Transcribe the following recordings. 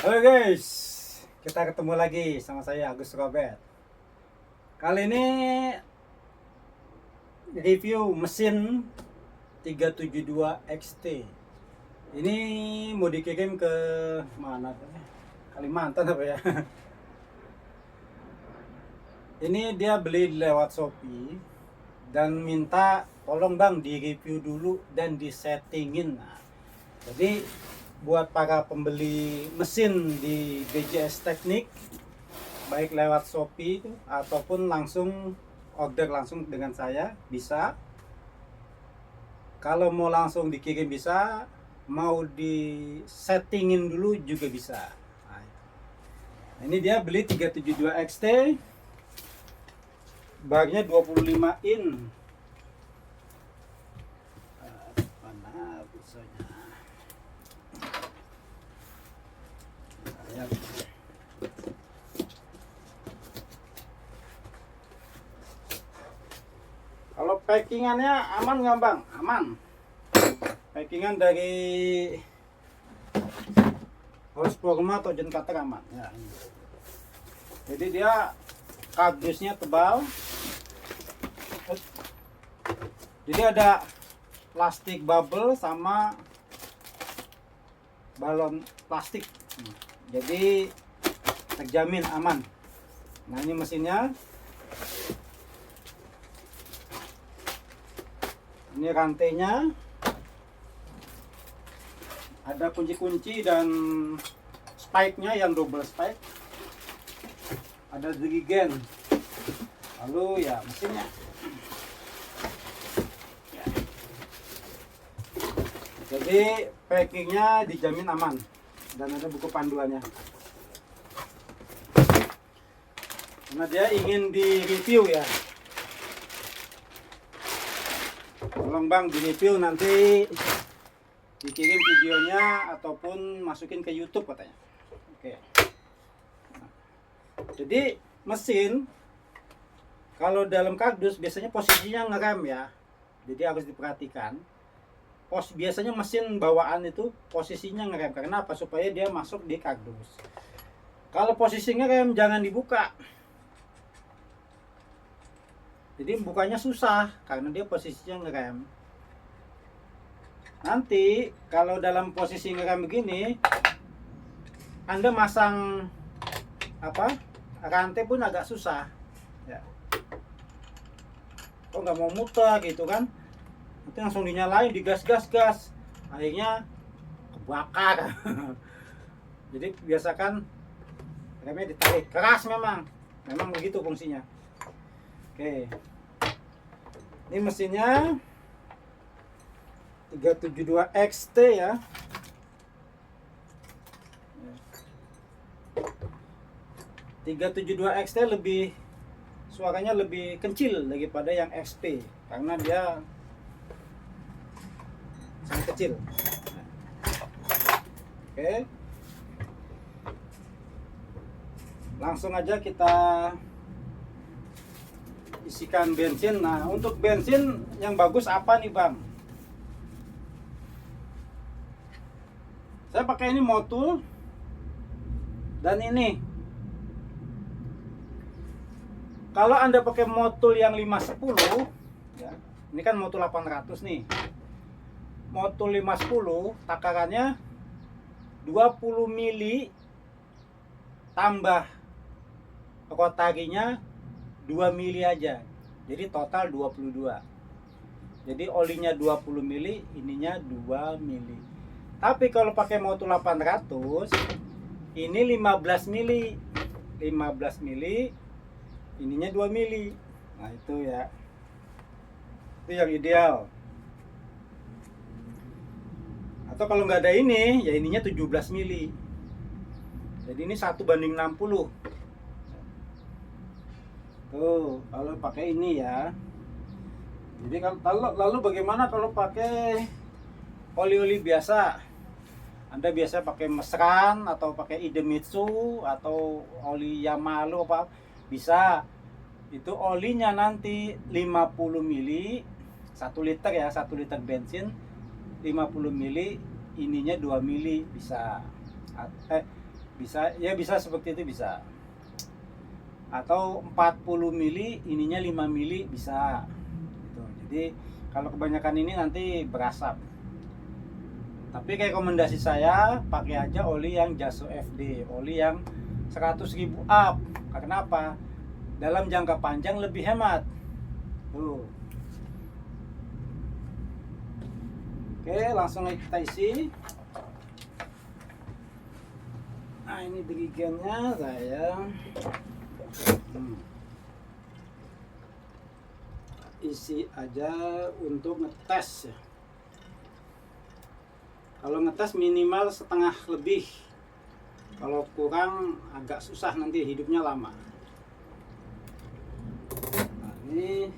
Halo guys, kita ketemu lagi sama saya Agus Robert. Kali ini review mesin 372 XT. Ini mau dikirim ke mana? Kalimantan apa ya? Ini dia beli lewat Shopee dan minta tolong bang di review dulu dan disettingin. Nah, jadi buat para pembeli mesin di BJS Teknik, baik lewat Shopee ataupun langsung order langsung dengan saya bisa. Kalau mau langsung dikirim bisa, mau disettingin dulu juga bisa. Nah, ini dia beli 372 XT, barnya 25 in. Mana pisaunya? Kalau packingannya aman nggak bang? Aman. Packingan dari Houseforma atau Jenkater aman. Ya. Jadi dia kardusnya tebal. Jadi ada plastik bubble sama balon plastik. Jadi terjamin aman. Nah ini mesinnya. Ini rantainya. Ada kunci-kunci dan spike-nya yang double spike. Ada dirigen. Lalu ya mesinnya. Jadi packingnya dijamin aman dan ada buku panduannya. Karena dia ingin di review ya. Tolong bang di review, nanti dikirim videonya ataupun masukin ke YouTube katanya. Oke. Nah, jadi mesin kalau dalam kardus biasanya posisinya ngerem ya. Jadi harus diperhatikan. Biasanya mesin bawaan itu posisinya ngerem. Karena apa? Supaya dia masuk di kardus. Kalau posisi ngerem jangan dibuka. Jadi bukanya susah karena dia posisinya ngerem. Nanti kalau dalam posisi ngerem begini, Anda masang rantai pun agak susah. Ya. Kok nggak mau muter gitu kan? Nanti langsung dinyalain, digas-gas-gas, akhirnya kebakar. Jadi biasakan remnya ditarik keras, memang begitu fungsinya. Oke, ini mesinnya 372 XT ya. Tiga 372 XT suaranya lebih kecil daripada yang XP karena dia sangat kecil. Oke, langsung aja kita isikan bensin. Nah untuk bensin yang bagus apa nih bang? Saya pakai ini Motul dan ini. Kalau Anda pakai Motul yang 510 ya, ini kan Motul 800 nih. Motul 510 takarannya 20 mili tambah rotarinya 2 mili aja. Jadi total 22. Jadi olinya 20 mili, ininya 2 mili. Tapi kalau pakai Motul 800 ini 15 mili. 15 mili, ininya 2 mili. Nah, itu ya. Itu yang ideal. Atau kalau nggak ada ini, ya ininya 17 mili. Jadi ini 1:60. Tuh, kalau pakai ini ya. Jadi kalau lalu bagaimana kalau pakai oli-oli biasa? Anda biasa pakai Mesran atau pakai Idemitsu atau oli Yamaha apa bisa. Itu olinya nanti 50 mili 1 liter ya, 1 liter bensin 50 mili, ininya 2 mili bisa. Bisa, ya bisa seperti itu bisa. Atau 40 mili, ininya 5 mili bisa. Gitu. Jadi kalau kebanyakan ini nanti berasap. Tapi rekomendasi saya pakai aja oli yang Jaso FD, oli yang 100.000 up. Karena apa? Dalam jangka panjang lebih hemat. Tuh. Oke, langsung kita isi. Nah, ini dirigennya saya isi aja untuk ngetes ya. Kalau ngetes minimal setengah lebih. Kalau kurang agak susah, nanti hidupnya lama. Nah, ini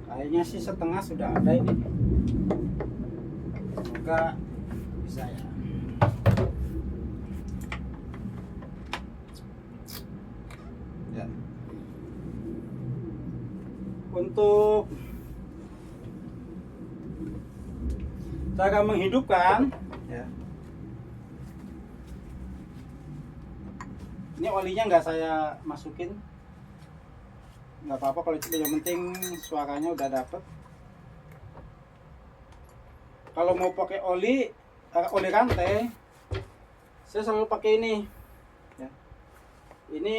kayaknya sih setengah sudah ada ini. Semoga bisa ya. Ya. Untuk cara menghidupkan ya. Ini olinya nggak saya masukin, nggak apa-apa kalau itu, yang penting suaranya udah dapet. Kalau mau pakai oli rantai, saya selalu pakai ini ya. Ini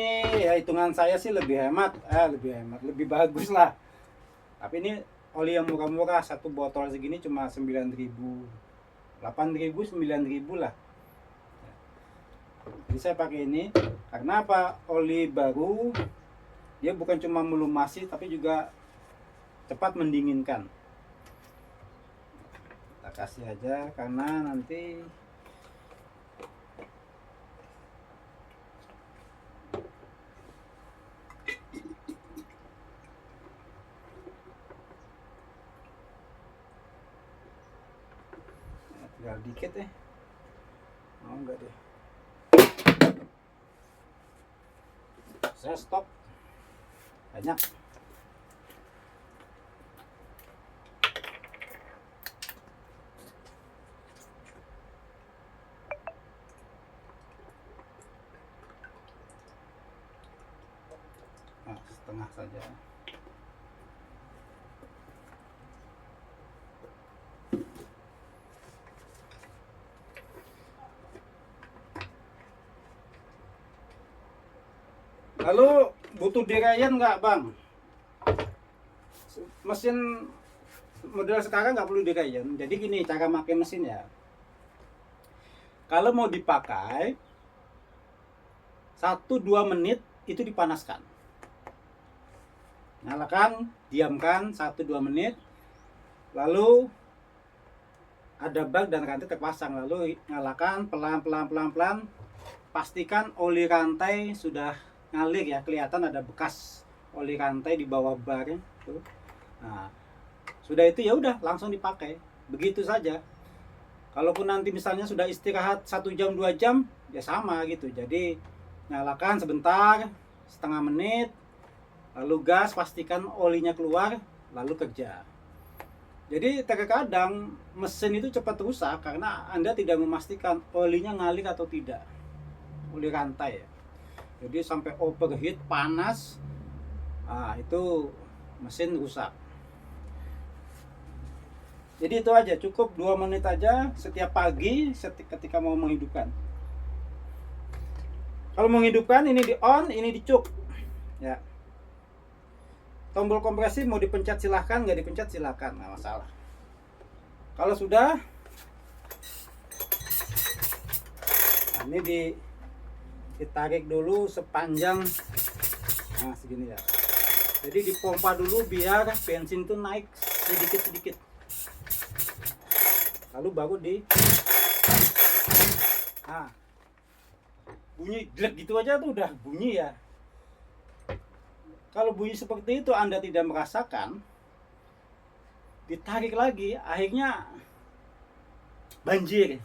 ya hitungan saya sih lebih hemat, lebih bagus lah. Tapi ini oli yang murah-murah, satu botol segini cuma 9.000, 8.000, 9.000 lah. Jadi saya pakai ini karena apa? Oli baru, dia bukan cuma melumasi tapi juga cepat mendinginkan. Kita kasih aja karena nanti tinggal dikit ya. Oh enggak deh. Saya stop banyak. Nah, setengah saja. Lalu butuh dirayan nggak bang? Mesin model sekarang nggak perlu dirayan. Jadi gini cara pakai mesin ya. Kalau mau dipakai 1-2 menit itu dipanaskan. Nyalakan, diamkan 1-2 menit. Lalu ada bag dan rantai terpasang. Lalu nyalakan pelan-pelan. Pastikan oli rantai sudah ngalir ya, kelihatan ada bekas oli rantai di bawah bar tuh. Nah, sudah itu ya udah langsung dipakai. Begitu saja. Kalaupun nanti misalnya sudah istirahat 1 jam 2 jam ya sama gitu. Jadi nyalakan sebentar, setengah menit, lalu gas, pastikan olinya keluar, lalu kerja. Jadi terkadang mesin itu cepat rusak karena Anda tidak memastikan olinya ngalir atau tidak. Oli rantai ya. Jadi sampai overheat, panas, itu mesin rusak. Jadi itu aja, cukup 2 menit aja setiap pagi ketika mau menghidupkan. Kalau menghidupkan ini di on, ini di cuk ya. Tombol kompresi mau dipencet silahkan, nggak dipencet silahkan, nggak masalah. Kalau sudah, ini ditarik dulu sepanjang segini ya. Jadi dipompa dulu biar bensin itu naik sedikit-sedikit. Lalu baru bunyi glek gitu aja tuh udah bunyi ya. Kalau bunyi seperti itu Anda tidak merasakan, ditarik lagi, akhirnya banjir.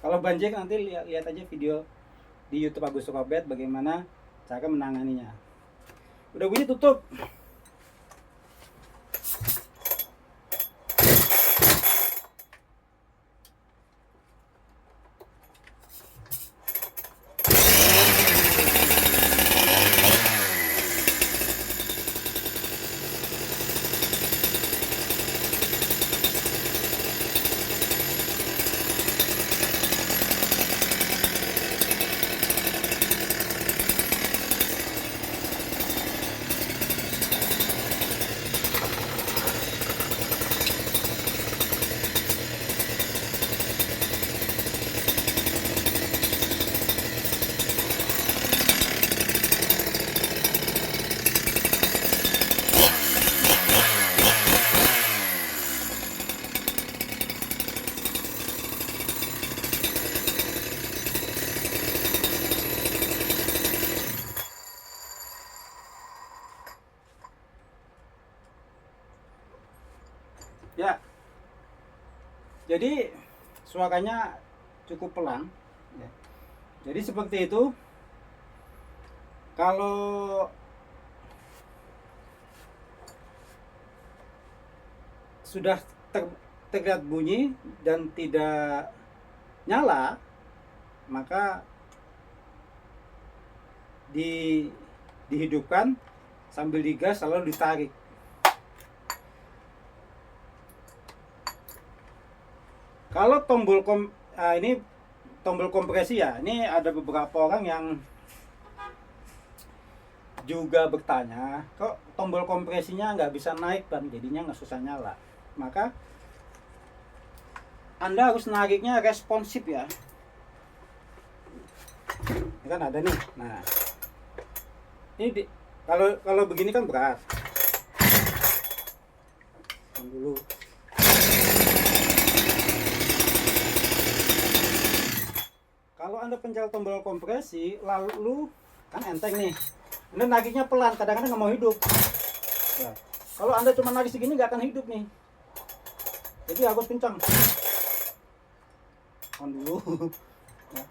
Kalau banjir nanti lihat aja video di YouTube Agus Robert bagaimana cara menanganinya. Udah bunyi, tutup. Ya, jadi suaranya cukup pelan ya. Jadi seperti itu. Kalau sudah terlihat bunyi dan tidak nyala, maka dihidupkan sambil digas lalu ditarik. Kalau ini tombol kompresi ya, ini ada beberapa orang yang juga bertanya, kok tombol kompresinya nggak bisa naik Bang, jadinya nggak susah nyala. Maka Anda harus nariknya responsif ya. Ini kan ada nih. Nah, ini kalau begini kan berat. Dulu. Kalau Anda pencet tombol kompresi, lalu kan enteng nih. Anda nariknya pelan, kadang-kadang nggak mau hidup. Ya. Kalau Anda cuma narik segini nggak akan hidup nih. Jadi harus kencang. On dulu. Ya.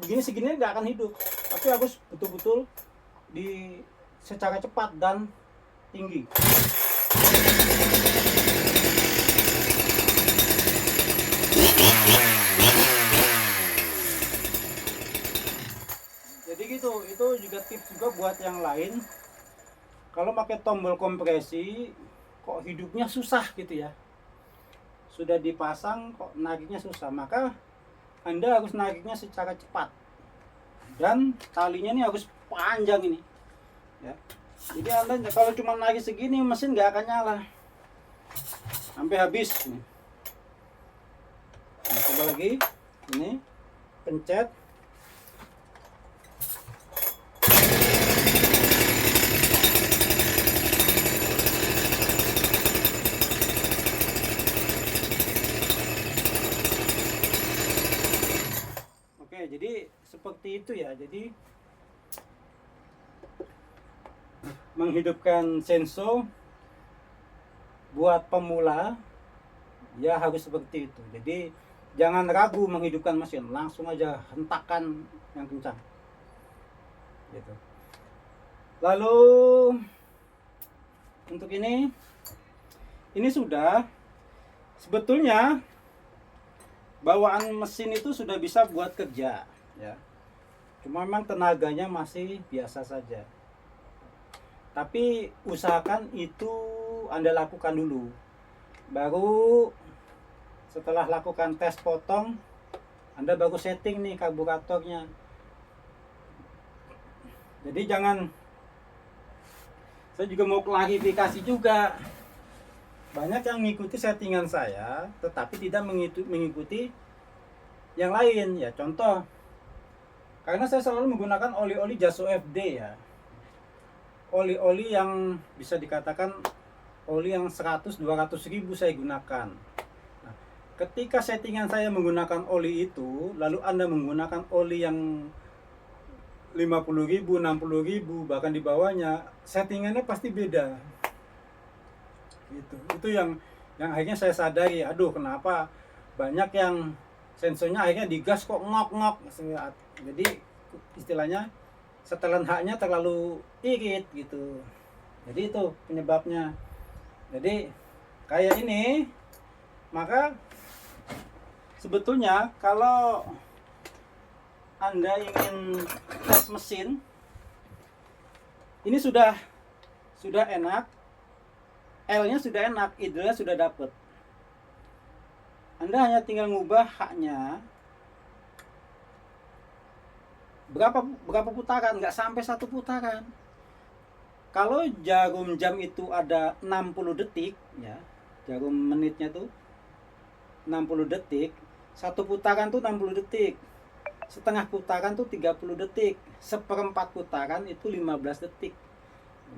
Begini segini nggak akan hidup. Tapi harus betul-betul secara cepat dan tinggi. Jadi gitu, itu juga tips juga buat yang lain. Kalau pakai tombol kompresi kok hidupnya susah gitu ya. Sudah dipasang kok nariknya susah, maka Anda harus nariknya secara cepat. Dan talinya ini harus panjang ini. Ya. Jadi Anda kalau cuma narik segini mesin nggak akan nyala. Sampai habis. Nah, coba lagi. Ini pencet. Jadi seperti itu ya. Jadi menghidupkan senso buat pemula ya harus seperti itu. Jadi jangan ragu menghidupkan mesin, langsung aja hentakan yang kencang gitu. Lalu untuk ini sudah sebetulnya bawaan mesin itu sudah bisa buat kerja ya. Cuma memang tenaganya masih biasa saja. Tapi usahakan itu Anda lakukan dulu. Baru setelah lakukan tes potong, Anda baru setting nih karburatornya. Jadi jangan, saya juga mau klarifikasi juga. Banyak yang mengikuti settingan saya, tetapi tidak mengikuti yang lain ya. Contoh, karena saya selalu menggunakan oli-oli Jaso FD ya. Oli-oli yang bisa dikatakan oli yang 100-200 ribu saya gunakan. Nah, ketika settingan saya menggunakan oli itu, lalu Anda menggunakan oli yang 50 ribu, 60 ribu, bahkan di bawahnya, settingannya pasti beda. Gitu. Itu yang akhirnya saya sadari, aduh kenapa banyak yang sensornya akhirnya digas kok ngok-ngok. Jadi istilahnya setelan haknya terlalu irit gitu. Jadi itu penyebabnya. Jadi kayak ini, maka sebetulnya kalau Anda ingin tes mesin, ini sudah enak, L-nya sudah enak, idle-nya sudah dapet. Anda hanya tinggal ngubah haknya berapa putaran, nggak sampai 1 putaran. Kalau jarum jam itu ada 60 detik ya, jarum menitnya tuh 60 detik, 1 putaran tuh 60 detik, setengah putaran tuh 30 detik, seperempat putaran itu 15 detik.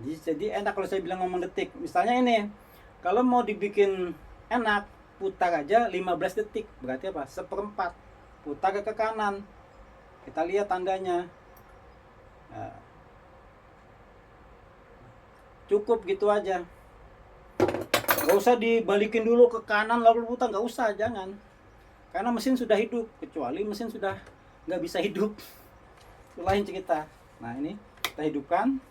Jadi enak kalau saya bilang ngomong detik. Misalnya ini, kalau mau dibikin enak, putar aja 15 detik. Berarti apa? Seperempat. Putar ke kanan. Kita lihat tandanya. Nah, cukup gitu aja. Nggak usah dibalikin dulu ke kanan lalu putar, nggak usah, jangan. Karena mesin sudah hidup, kecuali mesin sudah nggak bisa hidup. Itu lain cerita. Nah ini kita hidupkan.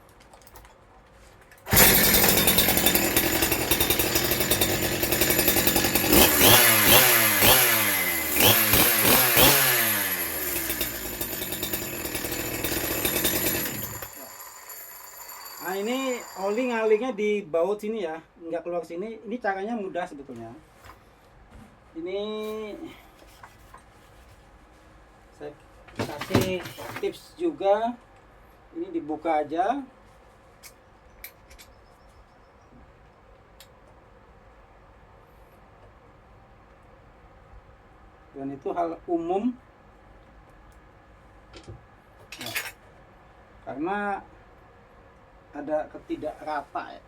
Nah ini oli ngalirnya di baut sini ya, nggak keluar sini. Ini caranya mudah sebetulnya. Ini saya kasih tips juga. Ini dibuka aja. Dan itu hal umum. Nah, karena ada ketidak rata ya.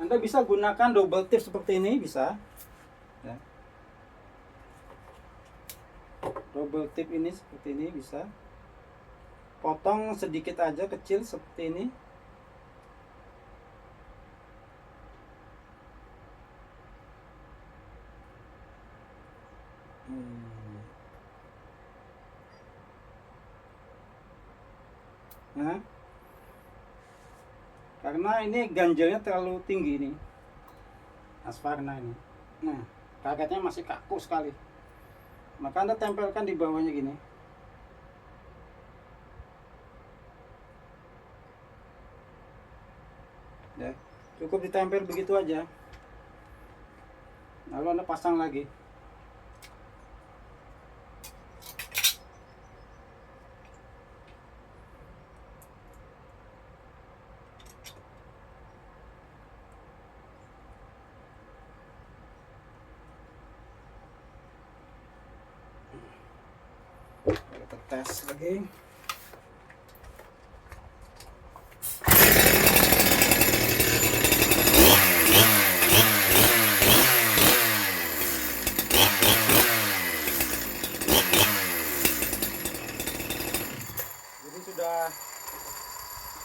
Anda bisa gunakan double tip seperti ini, bisa ya. Double tip ini seperti ini bisa. Potong sedikit aja, kecil seperti ini. Nah, karena ini ganjelnya terlalu tinggi ini, Husqvarna ini. Nah, karetnya masih kaku sekali, maka Anda tempelkan di bawahnya gini. Ya, cukup ditempel begitu aja. Lalu Anda pasang lagi. Kita tes lagi. Jadi sudah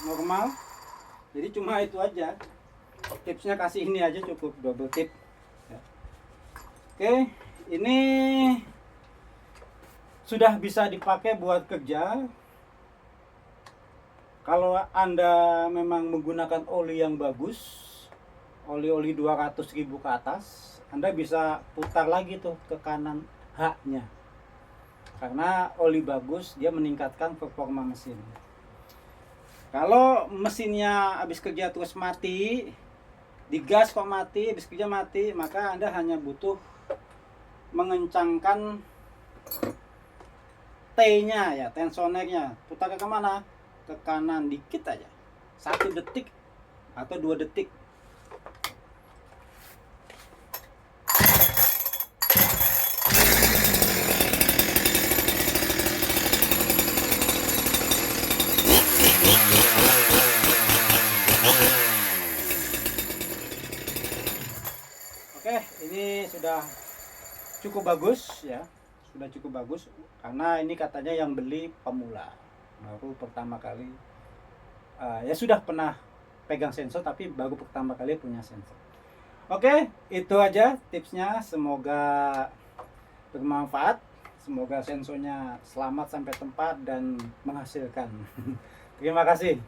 normal. Jadi cuma itu aja. Tipsnya kasih ini aja cukup, double tip. Ya. Oke, ini sudah bisa dipakai buat kerja. Kalau Anda memang menggunakan oli yang bagus, oli-oli 200.000 ke atas, Anda bisa putar lagi tuh ke kanan haknya. Karena oli bagus, dia meningkatkan performa mesin. Kalau mesinnya habis kerja terus mati, digas kok mati, habis kerja mati, maka Anda hanya butuh mengencangkan T-nya ya, tensionernya. Putar ke mana? Ke kanan dikit aja. 1 detik atau 2 detik. Oke, ini sudah cukup bagus ya. Sudah cukup bagus karena ini katanya yang beli pemula, baru pertama kali ya sudah pernah pegang sensor tapi baru pertama kali punya sensor. Oke, itu aja tipsnya, semoga bermanfaat, semoga sensornya selamat sampai tempat dan menghasilkan. Terima kasih.